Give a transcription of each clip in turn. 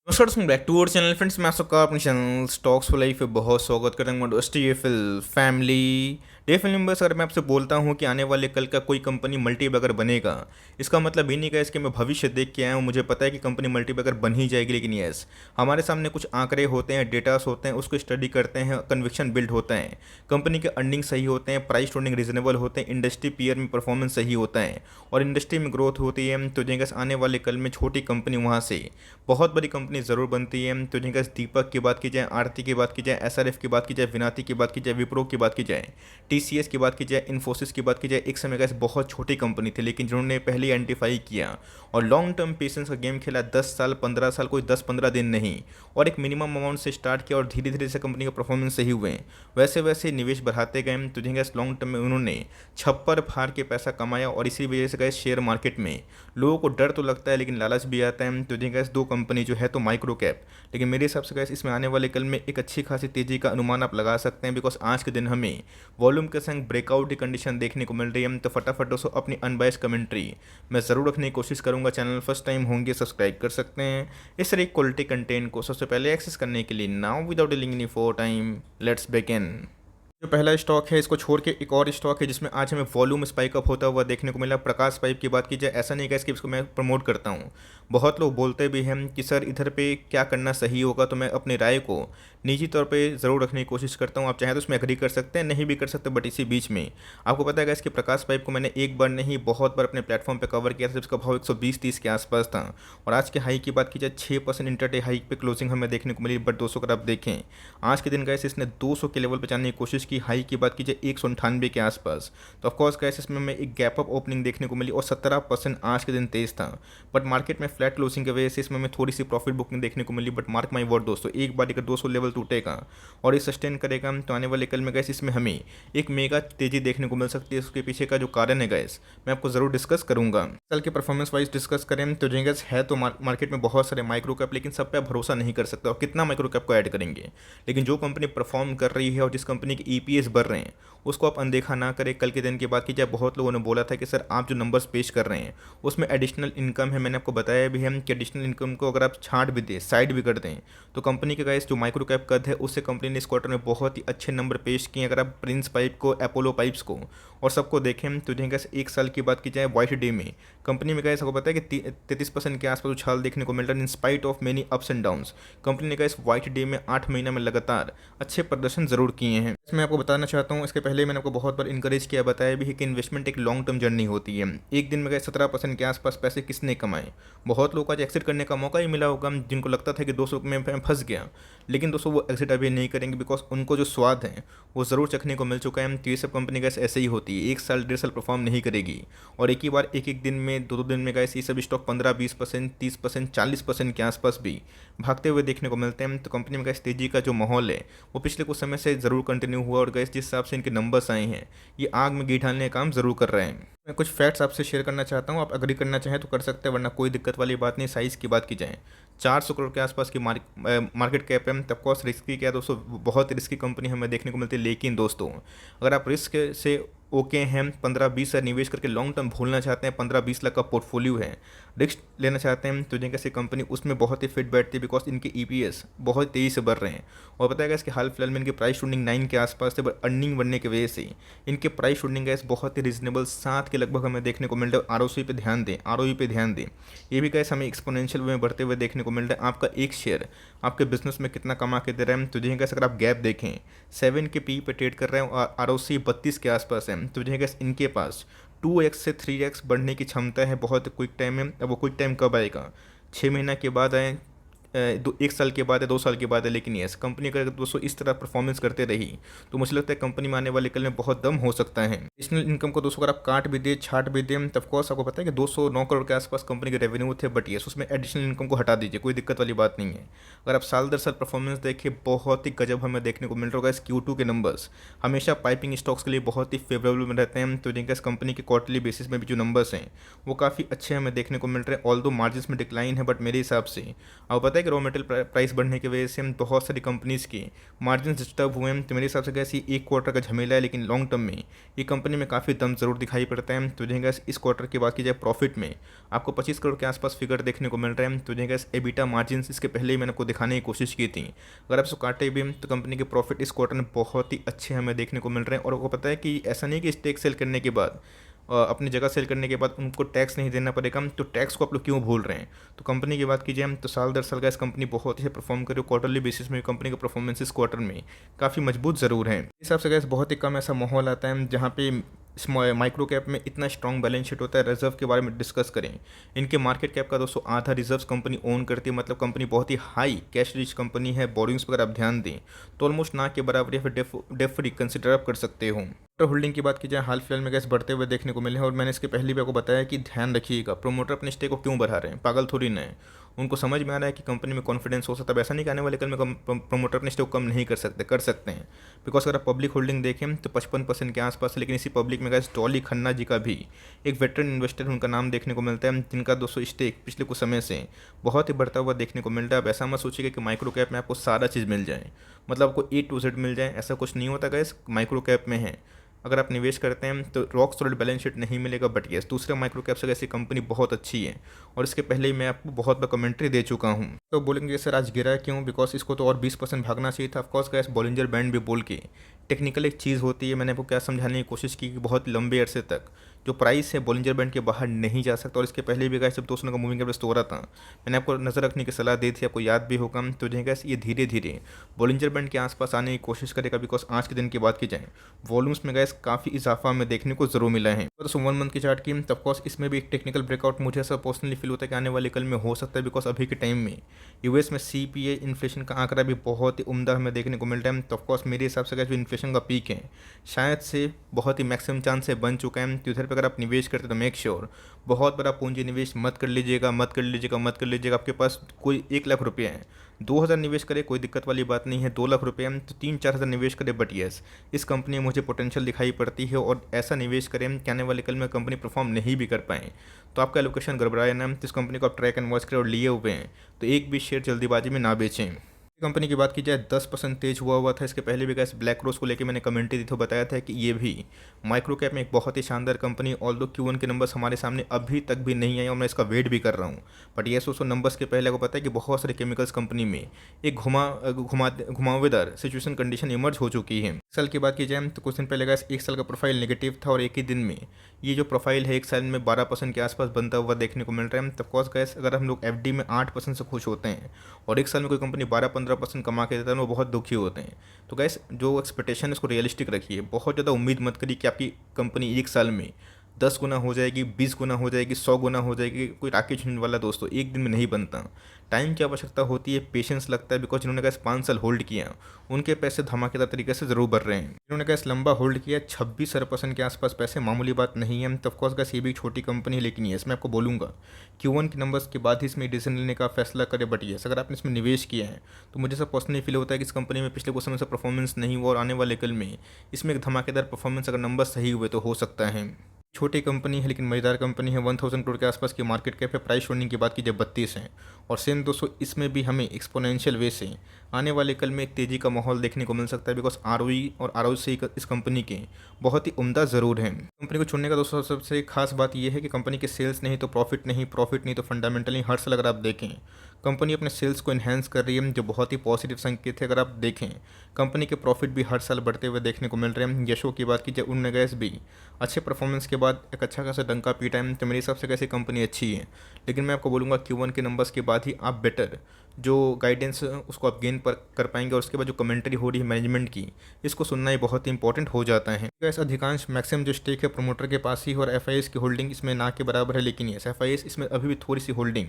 नमस्कार दोस्तों, back to our channel friends. मैं आप सबका अपने चैनल स्टॉक्स फॉर लाइफ पे बहुत स्वागत करता हूँ। टीएफएल फैमिली टीएफएल मेंबर्स, अगर मैं आपसे बोलता हूँ कि आने वाले कल का कोई कंपनी मल्टीबैगर बनेगा, इसका मतलब ये नहीं है इसके मैं भविष्य देख के आया हूँ। मुझे पता है कि कंपनी मल्टीबैगर बन ही जाएगी, लेकिन यस, हमारे सामने कुछ आंकड़े होते हैं, डेटास होते हैं, उसको स्टडी करते हैं, कन्विक्शन बिल्ड होता है, कंपनी के अर्निंग सही होते हैं, प्राइस टू अर्निंग रीजनेबल होते हैं, इंडस्ट्री पीयर में परफॉर्मेंस सही होता है और इंडस्ट्री में ग्रोथ होती है, तो जैसे आने वाले कल में छोटी कंपनी वहाँ से बहुत बड़ी कंपनी ज़रूर बनती है। तो जिनका दीपक की बात की जाए, आरती की बात की जाए, एसआरएफ की बात की जाए, विनाती की बात की जाए, विप्रो की बात की जाए, टीसीएस की बात की जाए, इन्फोसिस की बात की जाए, एक समय का बहुत छोटी कंपनी थी, लेकिन जिन्होंने पहले आइडेंटिफाई किया और लॉन्ग टर्म पेशेंस का गेम खेला, 10 साल 15 साल, कोई 10-15 दिन नहीं, और एक मिनिमम अमाउंट से स्टार्ट किया और धीरे धीरे से कंपनी का परफॉर्मेंस सही हुए, वैसे वैसे निवेश बढ़ाते गए। तो जिनका लॉन्ग टर्म में उन्होंने छप्पर फाड़ के पैसा कमाया और इसी वजह से गए शेयर मार्केट में लोगों को डर तो लगता है लेकिन लालच भी आता है। तो जी गैस दो कंपनी जो है तो माइक्रो कैप, लेकिन मेरे हिसाब से गैस इसमें आने वाले कल में एक अच्छी खासी तेज़ी का अनुमान आप लगा सकते हैं, बिकॉज आज के दिन हमें वॉल्यूम के संग ब्रेकआउट की कंडीशन देखने को मिल रही है। तो फटाफट दोस्तों अपनी अनबायस्ड कमेंट्री मैं ज़रूर रखने की कोशिश करूंगा। चैनल फर्स्ट टाइम होंगे सब्सक्राइब कर सकते हैं इस तरह क्वालिटी कंटेंट को सबसे पहले एक्सेस करने के लिए। Now without dealing any four time, let's begin. जो पहला स्टॉक है, इसको छोड़ के एक और स्टॉक है जिसमें आज हमें वॉल्यूम स्पाइक अप होता हुआ देखने को मिला। प्रकाश पाइप की बात की जाए, ऐसा नहीं है कि इसको मैं प्रमोट करता हूँ, बहुत लोग बोलते भी हैं कि सर इधर पे क्या करना सही होगा, तो मैं अपनी राय को निजी तौर पे ज़रूर रखने की कोशिश करता हूँ। आप चाहें तो उसमें एग्री कर सकते हैं, नहीं भी कर सकते, बट इसी बीच में आपको पता है इसके प्रकाश पाइप को मैंने एक बार नहीं बहुत बार अपने प्लेटफॉर्म पे कवर किया था, जिसका भाव 120-130 के आसपास था। और आज के हाई की बात की जाए, 6% इंटरडे हाई पे क्लोजिंग हमें देखने को मिली। बट 200 अगर आप देखें आज के दिन गैस इसने 200 के लेवल पर जाने की कोशिश की। हाई की बात की जाए 198 के आसपास, तो ऑफकोर्स गैस इसमें हमें एक गैप अप ओपनिंग देखने को मिली और 17% आज के दिन तेज था। बट मार्केट में फ्लैट क्लोजिंग की वजह से इसमें हमें थोड़ी सी प्रॉफिट बुकिंग देखने को मिली। बट मार्क माई वर्ड दोस्तों, एक बार अगर 200 लेवल टूटेगा और ये सस्टेन करेगा तो आने वाले कल में गैस इसमें हमें एक मेगा तेजी देखने को मिल सकती है। उसके पीछे का जो कारण है गैस मैं आपको जरूर डिस्कस करूंगा। कल के परफॉर्मेंस वाइज डिस्कस करें तो जेगस है तो मार्केट में बहुत सारे माइक्रो कैप, लेकिन सब पे आप भरोसा नहीं कर सकते और कितना माइक्रो कैप को ऐड करेंगे। लेकिन जो कंपनी परफॉर्म कर रही है और जिस कंपनी के ईपीएस बढ़ रहे हैं उसको आप अनदेखा ना करें। कल के दिन की बात की जाए, बहुत लोगों ने बोला था कि सर आप जो नंबर्स पेश कर रहे हैं उसमें एडिशनल इनकम है। मैंने आपको बताया भी है कि एडिशनल इनकम को अगर आप छांट भी दें, साइड भी कर दें, तो कंपनी का गाइस जो माइक्रो कैप कद है उससे कंपनी ने इस क्वार्टर में बहुत ही अच्छे नंबर पेश किए। अगर आप प्रिंस पाइप को, अपोलो पाइप्स को और सबको देखें तो गैस एक साल की बात की जाए वाइट डे में कंपनी में गैस आपको पता है कि 33% के आसपास उछाल देखने को मिल रहा है। In spite of many ups and downs company ने गैस वाइट डे में 8 महीना में लगातार अच्छे प्रदर्शन जरूर किए हैं। इसमें आपको बताना चाहता हूँ, इसके पहले मैंने आपको बहुत बार इंकरेज किया, बताया भी है कि इन्वेस्टमेंट एक लॉन्ग टर्म जर्नी होती है। एक दिन में गए 17% के आसपास पैसे किसने कमाए, बहुत लोगों को आज एक्सिट करने का मौका ही मिला होगा जिनको लगता था कि 200 में फंस गया, लेकिन दोस्तों वो एक्सिट अभी नहीं करेंगे, बिकॉज उनको जो स्वाद है वो ज़रूर चखने को मिल चुका है। तो ये सब कंपनी गैस ऐसे ही होती है, 1 साल 1.5 साल परफॉर्म नहीं करेगी और एक ही बार एक एक दिन में 2-2 दिन में गैस ये सब स्टॉक 15-20%, 30%, 40% के आसपास भी भागते हुए देखने को मिलते हैं। तो कंपनी में गैस तेजी का जो माहौल है वो पिछले कुछ समय से ज़रूर कंटिन्यू हुआ और गैस जिस हिसाब से इनके नंबर्स आए हैं ये आग में घी डालने का काम ज़रूर कर रहे हैं। मैं कुछ फैक्ट्स आपसे शेयर करना चाहता हूँ, आप अग्री करना चाहें तो कर सकते हैं, वरना कोई दिक्कत वाली बात नहीं। साइज़ की बात की जाए 400 करोड़ के आसपास की मार्केट कैप है। तब कॉस्ट रिस्की क्या है दोस्तों, बहुत रिस्की कंपनी हमें देखने को मिलती है, लेकिन दोस्तों अगर आप रिस्क से ओके हैं, 15-20 हज़ार निवेश करके लॉन्ग टर्म भूलना चाहते हैं, 15-20 लाख का पोर्टफोलियो है, रिस्क लेना चाहते हैं, तो जिनका कंपनी उसमें बहुत ही फिट बैठती है, बिकॉज इनके ईपीएस बहुत तेज़ी से बढ़ रहे हैं। और बताया इसके हाल फिलहाल में इनके प्राइस शूटिंग 9 के आसपास थे, बट अर्निंग बढ़ने की वजह से इनके प्राइस शूटिंग गैस बहुत ही रीजनेबल 7 के लगभग हमें देखने को मिल रहा है। आरओसी पे ध्यान दें, आरओई पे ध्यान दें, ये भी गैस हमें एक्सपोनेंशियल में बढ़ते हुए देखने को मिल रहा है। आपका एक शेयर आपके बिजनेस में कितना कमा के दे रहा है, तो जिन्हें गैस अगर आप गैप देखें 7 के पी पे ट्रेड कर रहे हैं और आरओसी 32 के आसपास है, तो जिन्हें गैस इनके पास 2x से 3x बढ़ने की क्षमता है बहुत क्विक टाइम में। अब वो क्विक टाइम कब आएगा, 6 महीना के बाद आए, 1 साल के बाद है, 2 साल के बाद है, लेकिन यस कंपनी अगर दोस्तों इस तरह परफॉर्मेंस करते रही तो मुझे लगता है कंपनी में आने वाले कल में बहुत दम हो सकता है। एडिशनल इनकम को दोस्तों अगर आप काट भी दे, छाट भी दें, तब कोर्स आपको पता है कि 209 करोड़ के आसपास कंपनी के रेवेन्यू थे, बट यस उसमें एडिशनल इनकम को हटा दीजिए, कोई दिक्कत वाली बात नहीं है। अगर आप साल दर साल परफॉर्मेंस देखें बहुत ही गजब हमें देखने को मिल रहा होगा। इस Q2 के नंबर्स हमेशा पाइपिंग स्टॉक्स के लिए बहुत ही फेवरेबल में रहते हैं, तो जिनका इस कंपनी के क्वार्टरली बेसिस में भी जो नंबर्स हैं वो काफ़ी अच्छे हमें देखने को मिल रहे हैं। ऑल दो मार्जिन में डिक्लाइन है, बट मेरे हिसाब से आपको पता है कि रॉ मटेरियल प्राइस बढ़ने की वजह से हम बहुत सारी कंपनीज़ की मार्जिन डिस्टर्ब हुए हैं। तो मेरे हिसाब से गैस ये एक क्वार्टर का झमेला है, लेकिन लॉन्ग टर्म में ये कंपनी में काफ़ी दम ज़रूर दिखाई पड़ता है। तो जो गैस इस क्वार्टर की बात की जाए प्रॉफिट में आपको 25 करोड़ के आसपास फिगर देखने को मिल रहा है। तो जो गैस एबिटा मार्जिन इसके पहले ही मैंने आपको दिखाने की कोशिश की थी, अगर आप इसको काटे भी तो कंपनी के प्रॉफिट इस क्वार्टर में बहुत ही अच्छे हमें देखने को मिल रहे हैं। और आपको पता है कि ऐसा नहीं कि स्टेक सेल करने के बाद अपनी जगह सेल करने के बाद उनको टैक्स नहीं देना पड़ेगा, तो टैक्स को आप लोग क्यों भूल रहे हैं। तो कंपनी की बात कीजिए हम तो साल दर साल का इस कंपनी बहुत ही परफॉर्म करे। क्वार्टरली बेसिस में कंपनी का परफॉर्मेंस इस क्वार्टर में काफ़ी मजबूत ज़रूर है। इस हिसाब से गैस बहुत ही कम ऐसा माहौल आता है जहाँ पे माइक्रो कैप में इतना स्ट्रॉन्ग बैलेंस शीट होता है। रिजर्व के बारे में डिस्कस करें, इनके मार्केट कैप का दोस्तों आधा रिजर्व कंपनी ओन करती है, मतलब कंपनी बहुत ही हाई कैश रिच कंपनी है। बोरिंग्स पर अगर आप ध्यान दें तो ऑलमोस्ट ना के बराबर या फिर डेफ फ्री कंसिडर आप कर सकते हो। होल्डिंग की बात की जाए हाल फिलहाल में गैस बढ़ते हुए देखने को मिले हैं। और मैंने इसके पहले भी आपको बताया कि ध्यान रखिएगा प्रोमोटर अपने स्टेक को क्यों बढ़ा रहे हैं, पागल थोड़ी ना है। उनको समझ में आ रहा है कि कंपनी में कॉन्फिडेंस हो सकता है। ऐसा नहीं कि आने वाले कल में प्रोमोटर अपने स्टेक कम नहीं कर सकते हैं। बिकॉज अगर आप पब्लिक होल्डिंग देखें तो 55% के आसपास है। लेकिन इसी पब्लिक में गैस डॉली खन्ना जी का भी एक वेटरन इन्वेस्टर उनका नाम देखने को मिलता है, जिनका 200 स्टेक पिछले कुछ समय से बहुत ही बढ़ता हुआ देखने को मिल रहा है। अब ऐसा मत सोचिएगा कि माइक्रो कैप में आपको सारा चीज़ मिल जाए, मतलब आपको A to Z मिल जाए, ऐसा कुछ नहीं होता गैस। माइक्रो कैप में है अगर आप निवेश करते हैं तो रॉक सॉलिड बैलेंस शीट नहीं मिलेगा, बट यस दूसरे माइक्रो कैप से ऐसी कंपनी बहुत अच्छी है। और इसके पहले ही मैं आपको बहुत बार कमेंट्री दे चुका हूँ। तो बोलेंगे सर आज गिरा है क्यों, बिकॉज इसको तो और 20% भागना चाहिए था। ऑफकोर्स गैस बॉलिंजर बैंड भी बोल के टेक्निकल एक चीज़ होती है। मैंने आपको क्या समझाने की कोशिश की कि बहुत लंबे अरसे तक जो प्राइस है बॉलिंजर बैंड के बाहर नहीं जा सकता। और इसके पहले भी गैस जब 200 का मूविंग एवरेज तोड़ा था, मैंने आपको नज़र रखने की सलाह दी थी, आपको याद भी होगा। तो जो गैस ये धीरे धीरे बॉलिंजर बैंड के आसपास आने की कोशिश करेगा। बिकॉज आज के दिन की बात की जाए वॉल्यूम्स में गैस काफ़ी इजाफा हमें देखने को जरूर मिला है। तो 1 मंथ की चार्ट की तो ऑफकोर्स इसमें भी एक टेक्निकल ब्रेकआउट मुझे ऐसा पर्सनली फील होता है कि आने वाले कल में हो सकता है। बिकॉज अभी के टाइम में यूएस में CPI इन्फ्लेशन का आंकड़ा भी बहुत ही उम्दा हमें देखने को मिल रहा है। तो ऑफकोर्स मेरे हिसाब से जो इन्फ्लेशन का पीक है शायद से बहुत ही मैक्सिमम चांस से बन चुका है। तो इधर पर अगर आप निवेश करते तो मेक श्योर बहुत बड़ा पूंजी निवेश मत कर लीजिएगा, मत कर लीजिएगा, मत कर लीजिएगा। आपके पास कोई 1 लाख रुपये है, 2,000 निवेश करे कोई दिक्कत वाली बात नहीं है। 2 लाख रुपये तो 3-4 हज़ार निवेश करे, बट यस इस कंपनी में मुझे पोटेंशियल दिखाई पड़ती है। और ऐसा निवेश करें कि आने वाले कल में कंपनी परफॉर्म नहीं भी कर पाए तो आपका एलोकेशन गड़बड़ाए ना। तो इस कंपनी को आप ट्रैक एंड वॉच करें और लिए हुए हैं तो एक भी शेयर जल्दीबाजी में ना बेचें। कंपनी की बात की जाए 10% तेज हुआ था। इसके पहले भी गैस ब्लैक रोज को लेकर मैंने कमेंट्री दी तो बताया था कि ये भी माइक्रो कैप में एक बहुत ही शानदार कंपनी। ऑल्दो Q1 के नंबर्स हमारे सामने अभी तक भी नहीं आए और मैं इसका वेट भी कर रहा हूँ। बट ये सोचो नंबर्स के पहले को पता है कि बहुत सारे केमिकल्स कंपनी में एक घुमावेदार सिचुएशन कंडीशन इमर्ज हो चुकी है। साल की बात की जाए तो कुछ दिन पहले गैस 1 साल का प्रोफाइल नेगेटिव था और एक ही दिन में ये जो प्रोफाइल है 1 साल में 12% के आसपास बनता हुआ देखने को मिल रहा है। तब कॉस गैस अगर हम लोग FD में 8% से खुश होते हैं और 1 साल में कोई कंपनी 12-15% कमा के देता है वो बहुत दुखी होते हैं। तो गैस जो एक्सपेक्टेशन है उसको रियलिस्टिक रखिए, बहुत ज़्यादा उम्मीद मत करिए कि आपकी कंपनी 1 साल में 10 गुना हो जाएगी, 20 गुना हो जाएगी, 100 गुना हो जाएगी। कोई राकेश झुंझुनवाला वाला दोस्तों एक दिन में नहीं बनता। टाइम की आवश्यकता होती है, पेशेंस लगता है। बिकॉज जिन्होंने गैस 5 साल होल्ड किया उनके पैसे धमाकेदार तरीके से ज़रूर बढ़ रहे हैं। जिन्होंने गैस लंबा होल्ड किया 26% के आसपास पैसे मामूली बात नहीं है। तो ऑफकोर्स गैस ये भी एक छोटी कंपनी है, लेकिन ये मैं आपको बोलूँगा Q1 के नंबर्स के बाद ही इसमें डिसीजन लेने का फैसला करे। बट ये अगर आपने इसमें निवेश किया है तो मुझे सब पर्सनली फील होता है कि इस कंपनी में पिछले कुछ समय से परफॉर्मेंस नहीं हुआ और आने वाले कल में इसमें एक धमाकेदार परफॉर्मेंस अगर नंबर सही हुए तो हो सकता है। छोटी कंपनी है लेकिन मज़ेदार कंपनी है। 1000 करोड़ के आसपास की मार्केट कैप है। प्राइस होल्डिंग की बात की जाए 32 है। और सेम दोस्तों इसमें भी हमें एक्सपोनेंशियल वे से आने वाले कल में एक तेज़ी का माहौल देखने को मिल सकता है। बिकॉज ROE और ROC इस कंपनी के बहुत ही उम्दा ज़रूर है। कंपनी को छोड़ने का दोस्तों सबसे खास बात यह है कि कंपनी के सेल्स नहीं तो प्रॉफिट नहीं तो फंडामेंटली हर साल अगर आप देखें कंपनी अपने सेल्स को इन्हेंस कर रही है, जो बहुत ही पॉजिटिव संकेत है। अगर आप देखें कंपनी के प्रॉफिट भी हर साल बढ़ते हुए देखने को मिल रहे हैं। यशो की बात की जाए उन्होंने गैस भी अच्छे परफॉर्मेंस के बाद एक अच्छा खासा डंका पीटा है। तो मेरे हिसाब से कैसी कंपनी अच्छी है। लेकिन मैं आपको बोलूँगा Q1 के नंबर्स के बाद ही आप बेटर जो गाइडेंस उसको आप गेन कर पाएंगे। और उसके बाद जो कमेंट्री हो रही है मैनेजमेंट की इसको सुनना ही बहुत ही इंपॉर्टेंट हो जाता है। गैस अधिकांश मैक्सिमम जो स्टेक है प्रमोटर के पास ही और FIS की होल्डिंग इसमें ना के बराबर है। लेकिन ये FIS इसमें अभी भी थोड़ी सी होल्डिंग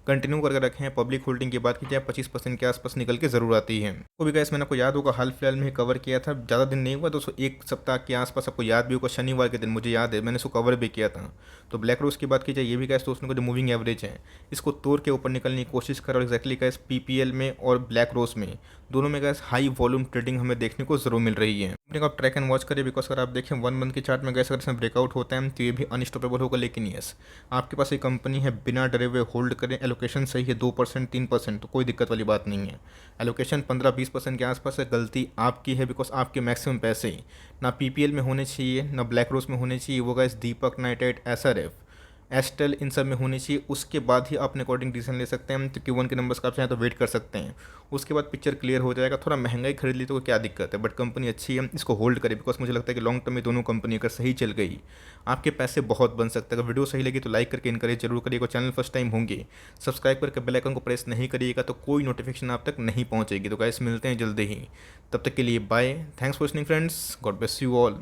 कंटिन्यू करके रखे हैं। पब्लिक होल्डिंग की बात की जाए 25% के आसपास निकल के ज़रूर आती है। वो भी गैस मैंने आपको याद होगा हाल फिलहाल में ही कवर किया था, ज़्यादा दिन नहीं हुआ दोस्तों, 1 सप्ताह के आसपास। आपको याद भी होगा शनिवार के दिन मुझे याद है मैंने इसको कवर भी किया था। तो ब्लैक रोज की बात की जाए ये भी गैस दोस्तों को जो मूविंग एवरेज है इसको तोड़ के ऊपर निकलने की कोशिश कर। और एक्जैक्टली गैस PPL में और ब्लैक रोज में दोनों में गैस हाई वॉल्यूम ट्रेडिंग हमें देखने को जरूर मिल रही है। को आप ट्रैक एंड वॉच करिए, बिकॉज अगर आप देखें 1 मंथ के चार्ट में गैस अगर इसमें ब्रेकआउट होता है तो ये भी अनस्टॉपेबल होगा। लेकिन यस, आपके पास एक कंपनी है, बिना डरे हुए होल्ड करें। एलोकेशन सही है 2% 3%, तो कोई दिक्कत वाली बात नहीं है। एलोकेशन 15-20% के आसपास है, गलती आपकी है, बिकॉज आपके मैक्सिमम पैसे ना पीपीएल में होने चाहिए ना ब्लैक रोज में होने चाहिए। वो गैस दीपक नाइट्राइट, एसआरएफ, एस्टेल, इन सब में होनी चाहिए। उसके बाद ही अपने अकॉर्डिंग डिसीजन ले सकते हैं। तो Q1 के नंबर्स का आप चाहें तो वेट कर सकते हैं, उसके बाद पिक्चर क्लियर हो जाएगा। थोड़ा महंगाई खरीद ली तो क्या दिक्कत है, बट कंपनी अच्छी है, इसको होल्ड करें। बिकॉज मुझे लगता है कि लॉन्ग टर्म में दोनों कंपनी अगर सही चल गई, आपके पैसे बहुत बन सकते हैं। अगर वीडियो सही लगी तो लाइक करके इनकरेज जरूर करिएगा। चैनल फर्स्ट टाइम होंगे, सब्सक्राइब करके बेल आइकन को प्रेस नहीं करिएगा तो कोई नोटिफिकेशन आप तक नहीं पहुंचेगी। तो गाइस मिलते हैं जल्दी ही, तब तक के लिए bye. Thanks for listening friends, God bless you all.